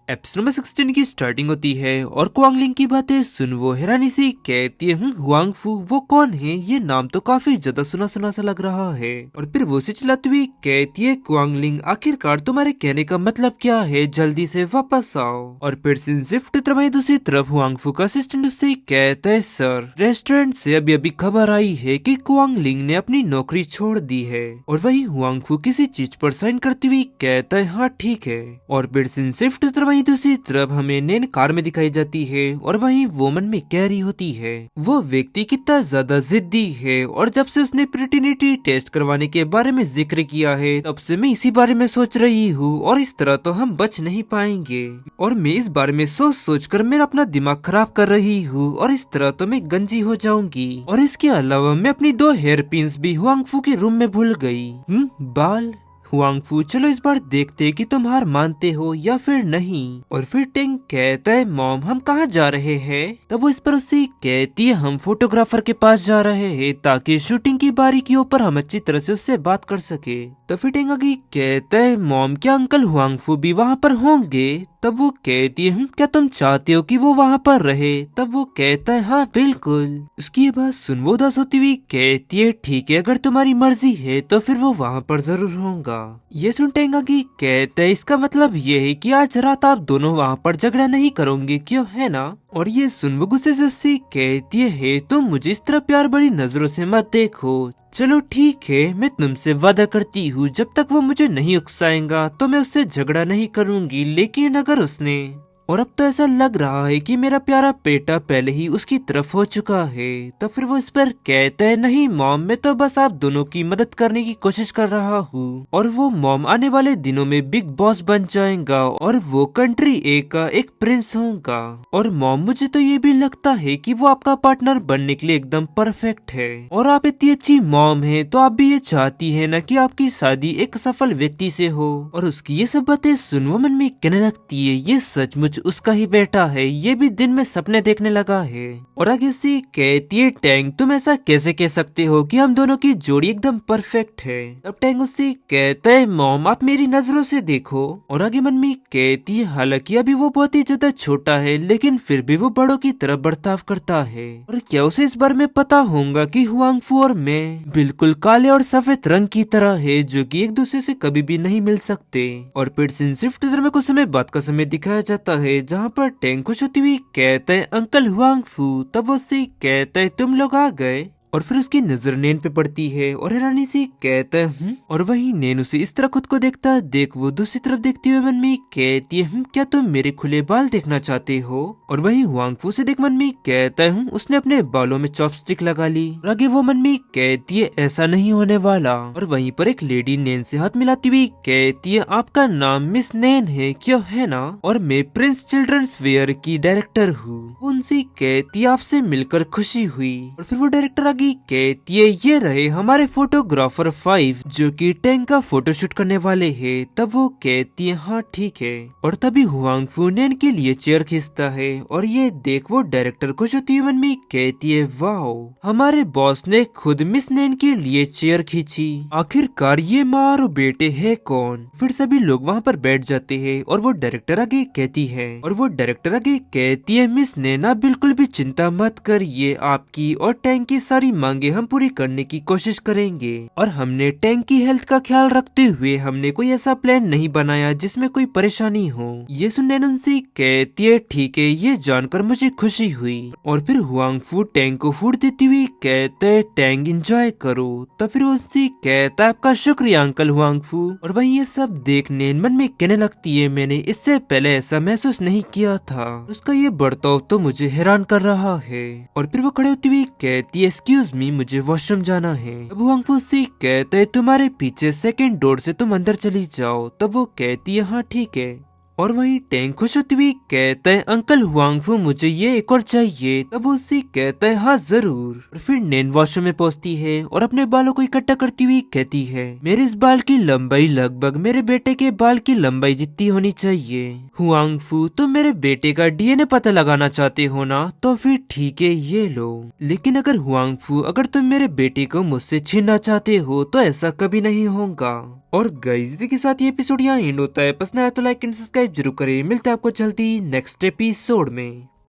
Episode number 16 की starting होती है और क्वांगलिंग की बातें सुन वो हैरानी से कहती है हुआंग फू वो कौन है, ये नाम तो काफी ज्यादा सुना सुना सा लग रहा है। और फिर वो से चिल्लाती हुई कहती है क्वांगलिंग आखिरकार तुम्हारे कहने का मतलब क्या है, जल्दी से वापस आओ। और फिर शिफ्ट तरफ दूसरी तरफ हुआंग फू का असिस्टेंट उससे कहता है सर रेस्टोरेंट से अभी अभी खबर आई है कि क्वांगलिंग ने अपनी नौकरी छोड़ दी है। और वही हुआंग फू किसी चीज पर साइन करती हुई कहता है हाँ ठीक है। और फिर शिफ्ट तरफ दूसरी तरफ हमें नैन कार में दिखाई जाती है और वहीं वो मन में कह रही होती है वो व्यक्ति कितना ज्यादा जिद्दी है और जब से उसने प्रेटिनिटी टेस्ट करवाने के बारे में जिक्र किया है तब से मैं इसी बारे में सोच रही हूँ और इस तरह तो हम बच नहीं पाएंगे। और मैं इस बारे में सोच सोच कर मेरा अपना दिमाग खराब कर रही हूँ और इस तरह तो मैं गंजी हो जाऊंगी। और इसके अलावा मैं अपनी 2 हेयर पिन्स भी हुआंग फू के रूम में भूल गई। बाल हुआंग फू चलो इस बार देखते कि तुम हार मानते हो या फिर नहीं। और फिर टेंग कहता है मॉम हम कहाँ जा रहे हैं। तब वो इस पर उससे कहती है हम फोटोग्राफर के पास जा रहे हैं ताकि शूटिंग की बारीकियों पर हम अच्छी तरह से उससे बात कर सके। तो फिर टेंग आगे कहता है मॉम क्या अंकल हुआंग फू भी वहाँ पर होंगे। तब वो कहती है क्या तुम चाहते हो कि वो वहाँ पर रहे। तब वो कहता है हाँ बिल्कुल। उसकी ये बात सुन वो उदास होती हुई कहती है ठीक है अगर तुम्हारी मर्जी है तो फिर वो वहाँ पर जरूर होगा। ये सुन टेंगा की कहता है इसका मतलब ये है कि आज रात आप दोनों वहाँ पर झगड़ा नहीं करोगे क्यों, है ना। और ये सुन वो गुस्से से उससे कहती है तुम मुझे इस तरह प्यार भरी नजरों से मत देखो। चलो ठीक है मैं तुमसे वादा करती हूँ जब तक वो मुझे नहीं उकसाएगा तो मैं उससे झगड़ा नहीं करूँगी, लेकिन अगर उसने और अब तो ऐसा लग रहा है कि मेरा प्यारा बेटा पहले ही उसकी तरफ हो चुका है। तो फिर वो इस पर कहता है नहीं मॉम मैं तो बस आप दोनों की मदद करने की कोशिश कर रहा हूँ और वो मॉम आने वाले दिनों में बिग बॉस बन जाएगा और वो कंट्री ए का एक प्रिंस होगा। और मॉम मुझे तो ये भी लगता है कि वो आपका पार्टनर बनने के लिए एकदम परफेक्ट है और आप इतनी अच्छी मॉम है तो आप भी ये चाहती है ना कि आपकी शादी एक सफल व्यक्ति से हो। और उसकी ये सब बातें सुन वो मन में कहने लगती है ये सचमुच उसका ही बेटा है, ये भी दिन में सपने देखने लगा है। और आगे से कहती है टैंग तुम ऐसा कैसे कह सकते हो कि हम दोनों की जोड़ी एकदम परफेक्ट है। तब टैंग उससे कहता है मॉम आप मेरी नजरों से देखो। और आगे मन में कहती है हालांकि अभी वो बहुत ही ज्यादा छोटा है लेकिन फिर भी वो बड़ों की तरह बर्ताव करता है। और क्या उसे इस बारे में पता होगा कि हुआंग फू और मैं बिल्कुल काले और सफेद रंग की तरह है जो कि एक दूसरे से कभी भी नहीं मिल सकते। और फिर शिफ्ट में कुछ समय बाद का समय दिखाया जाता है जहाँ पर टेंग खुश होती हुई कहता है अंकल हुआंग फू। तब वो उससे कहता है तुम लोग आ गए। और फिर उसकी नजर नैन पे पड़ती है और हैरानी से कहता है और वही नैन उसे इस तरह खुद को देखता है देख वो दूसरी तरफ देखती हुए मन में कहती है क्या तुम मेरे खुले बाल देखना चाहते हो। और वही हुआंग फू से देख मन में कहता है उसने अपने बालों में चॉपस्टिक लगा ली। और आगे वो मन में कहती है ऐसा नहीं होने वाला। और वहीं पर एक लेडी नैन से हाथ मिलाती हुई कहती है आपका नाम मिस नैन है क्यों, है ना। और मैं प्रिंस चिल्ड्रंस वेयर की डायरेक्टर हूँ। उनसे कहती है आपसे मिलकर खुशी हुई। और फिर वो डायरेक्टर आगे कहती है ये रहे हमारे फोटोग्राफर 5 जो कि टैंक का फोटोशूट करने वाले हैं। तब वो कहती है हाँ ठीक है। और तभी हुआंग फू नैन के लिए चेयर खींचता है और ये देख वो डायरेक्टर खुश होती हुई मन में कहती है वाओ हमारे बॉस ने खुद मिस नैन के लिए चेयर खींची, आखिरकार ये माँ और बेटे है कौन। फिर सभी लोग वहाँ पर बैठ जाते हैं और वो डायरेक्टर आगे कहती है मिस नैन आप बिल्कुल भी चिंता मत करिए, आपकी और टैंक की सारी मांगे हम पूरी करने की कोशिश करेंगे। और हमने टैंक की हेल्थ का ख्याल रखते हुए हमने कोई ऐसा प्लान नहीं बनाया जिसमें कोई परेशानी हो। ये सुनने उनसे कहती है ठीक है, ये जानकर मुझे खुशी हुई। और फिर हुआंग फू टैंक को फूड देती हुई कहते है टैंक एंजॉय करो। तो फिर उनसे कहता है आपका शुक्रिया अंकल हुआंग फू। और वही ये सब देखने मन में कहने लगती है मैंने इससे पहले ऐसा महसूस नहीं किया था। उसका ये बर्ताव तो मुझे हैरान कर रहा है। और फिर वो खड़े होती हुई कहती है एक्सक्यूज मी मुझे वॉशरूम जाना है। तब हुआंग फू से कहते है तुम्हारे पीछे सेकंड डोर से तुम अंदर चली जाओ। तब वो कहती है हाँ ठीक है। और वहीं टैंक खुश होती हुई कहता है अंकल हुआंग फू मुझे ये एक और चाहिए। तब वो उससे कहता है हाँ जरूर। और फिर नैन वॉशरूम में पहुंचती है और अपने बालों को इकट्ठा करती हुई कहती है मेरे इस बाल की लंबाई लगभग मेरे बेटे के बाल की लंबाई जितनी होनी चाहिए। हुआंग फू तुम मेरे बेटे का डीएनए पता लगाना चाहते हो ना, तो फिर ठीक है ये लो। लेकिन अगर हुआंग फू अगर तुम मेरे बेटे को मुझसे छीनना चाहते हो तो ऐसा कभी नहीं होगा। और गाइस इसी के साथ ये एपिसोड यहाँ एंड होता है। पसंद आया तो लाइक एंड सब्सक्राइब जरूर करें। मिलते हैं आपको जल्दी नेक्स्ट एपिसोड में।